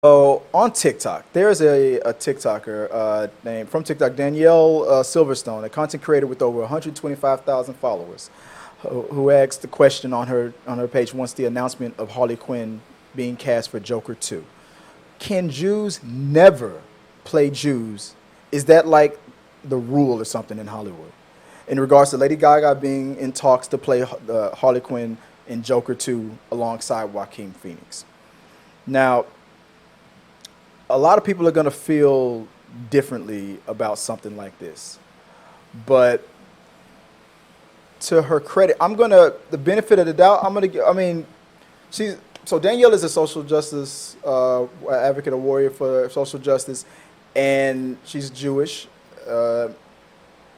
So on TikTok, there's a TikToker named from TikTok, Danielle Silverstone, a content creator with over 125,000 followers, who asked the question on her page once the announcement of Harley Quinn being cast for Joker 2. Can Jews never play Jews? Is that like the rule or something in Hollywood? In regards to Lady Gaga being in talks to play Harley Quinn in Joker 2 alongside Joaquin Phoenix. Now, a lot of people are going to feel differently about something like this. But to her credit, the benefit of the doubt, she's, so Danielle is a social justice advocate, a warrior for social justice, and she's Jewish, uh,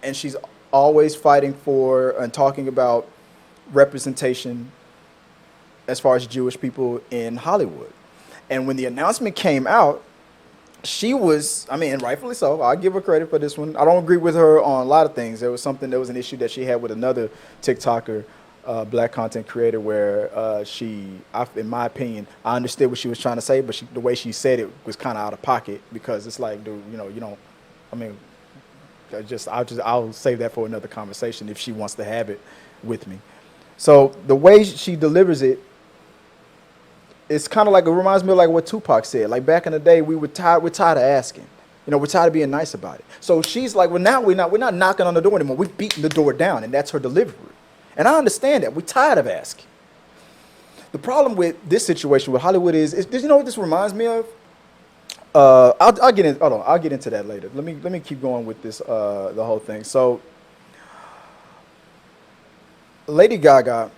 and she's always fighting for and talking about representation as far as Jewish people in Hollywood. And when the announcement came out, she was, I mean, and rightfully so. I give her credit for this one. I don't agree with her on a lot of things. There was an issue that she had with another TikToker, black content creator, where in my opinion, I understood what she was trying to say, but the way she said it was kind of out of pocket because it's like, dude, you don't. I mean, I'll save that for another conversation if she wants to have it with me. So the way she delivers it, it's kind of like, it reminds me of like what Tupac said. Like back in the day, we're tired of asking. We're tired of being nice about it. So she's like, well, now we're not knocking on the door anymore. We're beating the door down, and that's her delivery. And I understand that. We're tired of asking. The problem with this situation with Hollywood is you know what this reminds me of? I'll get in. Hold on, I'll get into that later. Let me keep going with this the whole thing. So Lady Gaga,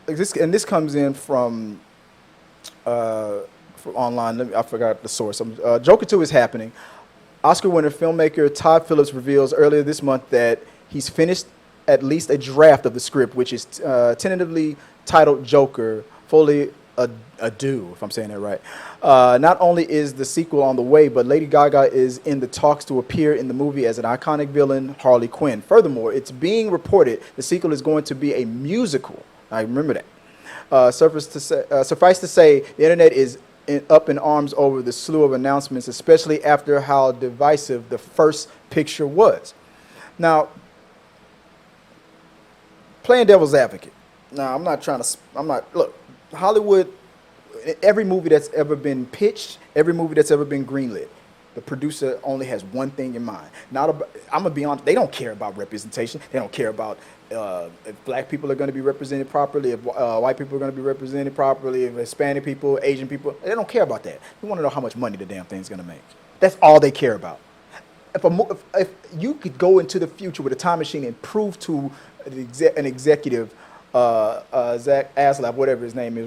this comes in from online. I forgot the source. Joker 2 is happening. Oscar winner filmmaker Todd Phillips reveals earlier this month that he's finished at least a draft of the script, which is tentatively titled Joker, fully adieu, if I'm saying that right. Not only is the sequel on the way, but Lady Gaga is in the talks to appear in the movie as an iconic villain, Harley Quinn. Furthermore, it's being reported the sequel is going to be a musical. I remember that. Suffice to say, the internet is up in arms over the slew of announcements, especially after how divisive the first picture was. Now, playing devil's advocate. Now, look, Hollywood, every movie that's ever been pitched, every movie that's ever been greenlit, the producer only has one thing in mind. I'm gonna be honest, they don't care about representation. They don't care about if black people are going to be represented properly, if white people are going to be represented properly, if Hispanic people, Asian people. They don't care about that. They want to know how much money the damn thing's going to make. That's all they care about. If you could go into the future with a time machine and prove to an executive, Zach Aslab, whatever his name is,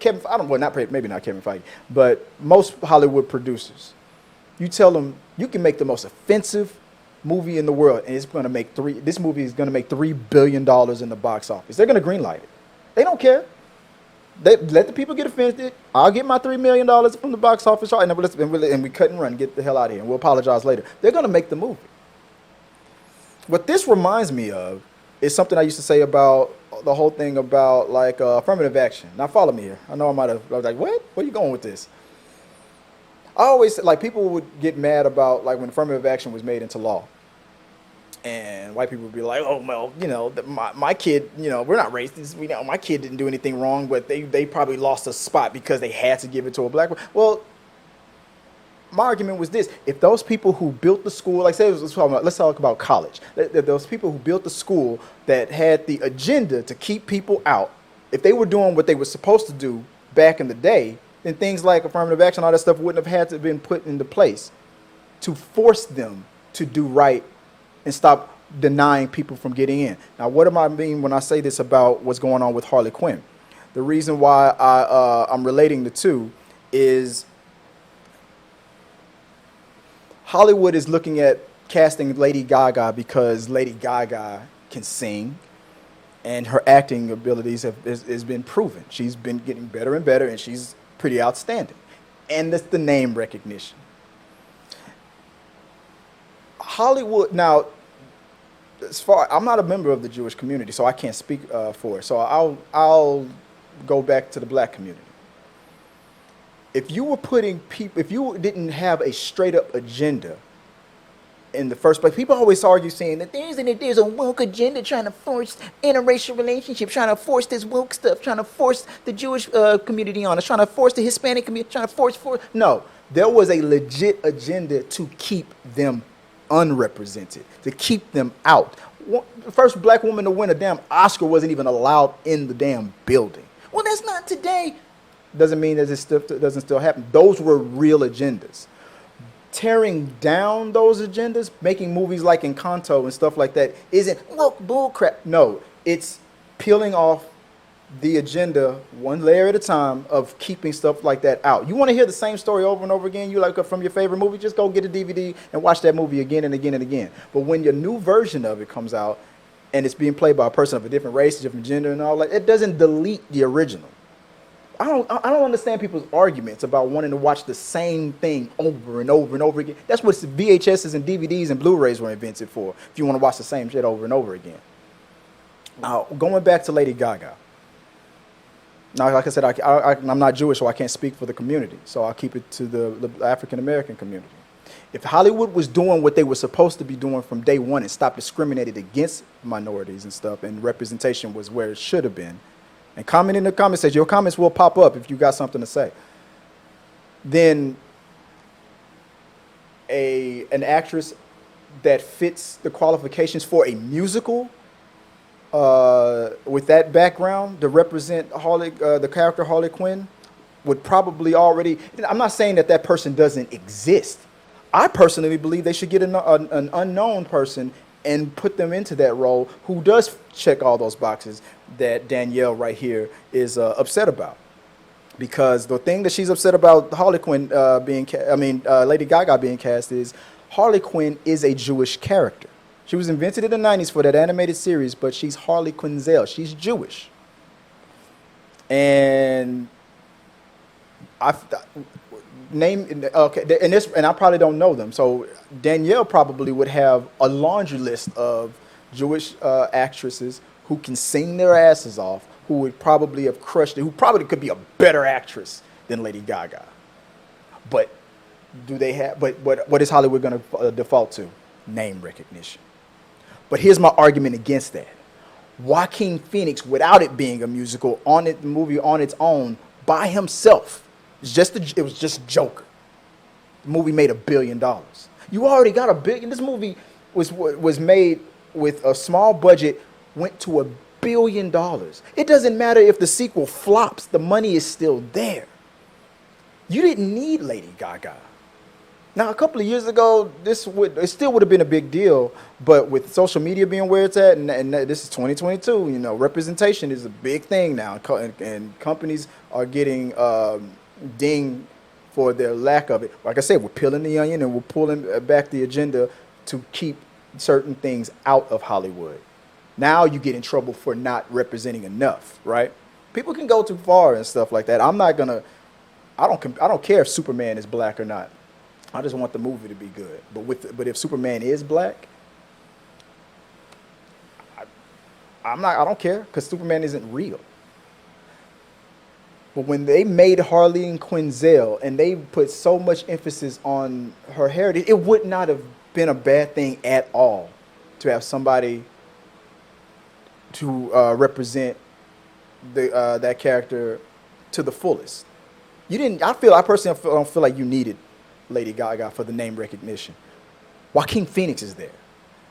Kevin, I don't, well, not maybe not Kevin Feige, but most Hollywood producers, you tell them you can make the most offensive movie in the world, and this movie is going to make $3 billion in the box office. They're going to greenlight it. They don't care. They let the people get offended. I'll get my $3 million from the box office, right? And we cut and run, get the hell out of here, and we'll apologize later. They're going to make the movie. What this reminds me of is something I used to say about the whole thing about like affirmative action. Now follow me here. I know I was like, what? Where are you going with this? I always, like, people would get mad about like when affirmative action was made into law. And white people would be like, oh, well, my kid, we're not racist. My kid didn't do anything wrong, but they probably lost a spot because they had to give it to a black one. Well, my argument was this. If those people who built the school, like say, let's talk about college. Those people who built the school that had the agenda to keep people out, if they were doing what they were supposed to do back in the day, then things like affirmative action, all that stuff wouldn't have had to have been put into place to force them to do right and stop denying people from getting in. Now, what am I mean when I say this about what's going on with Harley Quinn? The reason why I'm relating the two is Hollywood is looking at casting Lady Gaga because Lady Gaga can sing, and her acting abilities has been proven. She's been getting better and better, and she's pretty outstanding. And that's the name recognition. Hollywood, now, I'm not a member of the Jewish community, so I can't speak for it. So I'll go back to the black community. If you were putting people, if you didn't have a straight up agenda in the first place, people always argue saying that there's a woke agenda trying to force interracial relationships, trying to force this woke stuff, trying to force the Jewish community on us, trying to force the Hispanic community, trying to force. No, there was a legit agenda to keep them unrepresented, to keep them out. The first black woman to win a damn Oscar wasn't even allowed in the damn building. Well, that's not today. Doesn't mean that it doesn't still happen. Those were real agendas. Tearing down those agendas, making movies like Encanto and stuff like that, isn't woke bullcrap. No, it's peeling off the agenda one layer at a time of keeping stuff like that out. You want to hear the same story over and over again, you like from your favorite movie, just go get a DVD and watch that movie again and again and again. But when your new version of it comes out and it's being played by a person of a different race, different gender and all that, it doesn't delete the original. I don't understand people's arguments about wanting to watch the same thing over and over and over again. That's what VHSs and DVDs and Blu-rays were invented for, if you want to watch the same shit over and over again. Now, going back to Lady Gaga. Now, like I said, I'm not Jewish, so I can't speak for the community. So I'll keep it to the African-American community. If Hollywood was doing what they were supposed to be doing from day one and stopped discriminating against minorities and stuff, and representation was where it should have been, and comment in the comment section, your comments will pop up if you got something to say, then an actress that fits the qualifications for a musical with that background to represent the character Harley Quinn would probably already, I'm not saying that person doesn't exist. I personally believe they should get an unknown person and put them into that role who does check all those boxes that Danielle right here is upset about. Because the thing that she's upset about Harley Quinn Lady Gaga being cast is Harley Quinn is a Jewish character. She was invented in the 90s for that animated series, but she's Harley Quinzel. She's Jewish. And and I probably don't know them. So Danielle probably would have a laundry list of Jewish actresses who can sing their asses off, who would probably have crushed it, who probably could be a better actress than Lady Gaga. But what is Hollywood going to default to? Name recognition. But here's my argument against that. Joaquin Phoenix, without it being a musical, the movie on its own, by himself, it was just Joker. The movie made $1 billion. You already got $1 billion. This movie was made with a small budget, went to $1 billion. It doesn't matter if the sequel flops, the money is still there. You didn't need Lady Gaga. Now, a couple of years ago, it still would have been a big deal, but with social media being where it's at, and this is 2022, representation is a big thing now, and companies are getting dinged for their lack of it. Like I said, we're peeling the onion and we're pulling back the agenda to keep certain things out of Hollywood. Now you get in trouble for not representing enough, right? People can go too far and stuff like that. I don't care if Superman is black or not. I just want the movie to be good. But if Superman is black, I don't care, because Superman isn't real. But when they made Harley Quinzel and they put so much emphasis on her heritage, it would not have been a bad thing at all to have somebody to represent that character to the fullest. I personally don't feel like you needed Lady Gaga for the name recognition. Joaquin Phoenix is there.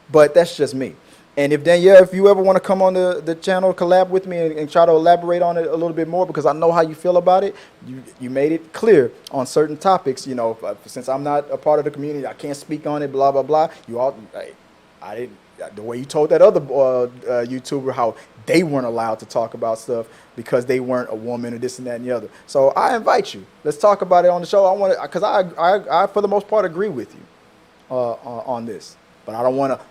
But that's just me. And if Danielle, if you ever want to come on the channel, collab with me and try to elaborate on it a little bit more, because I know how you feel about it. You made it clear on certain topics. Since I'm not a part of the community, I can't speak on it. Blah blah blah. I didn't. The way you told that other YouTuber how they weren't allowed to talk about stuff because they weren't a woman or this and that and the other. So I invite you. Let's talk about it on the show. Because I for the most part agree with you on this, but I don't want to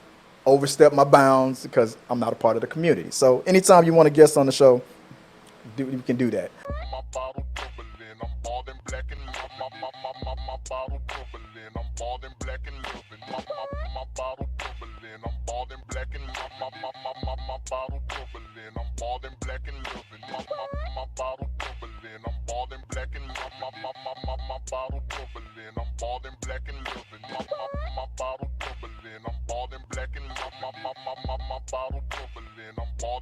overstep my bounds because I'm not a part of the community. So anytime you want to guest on the show, you can do that. My bottle bubbling, I'm bald and black and my bottle bubbling, I'm bald and black and living. My bottle bubbling, I'm bald and black and my bottle bubbling, I'm bald and black and living. My bottle bubbling. bubbling. I'm ballin' black and love my bottle bubbling. I'm ballin' black and loving my bottle bubbling. I'm ballin' black and love my bottle bubbling. I'm ballin'.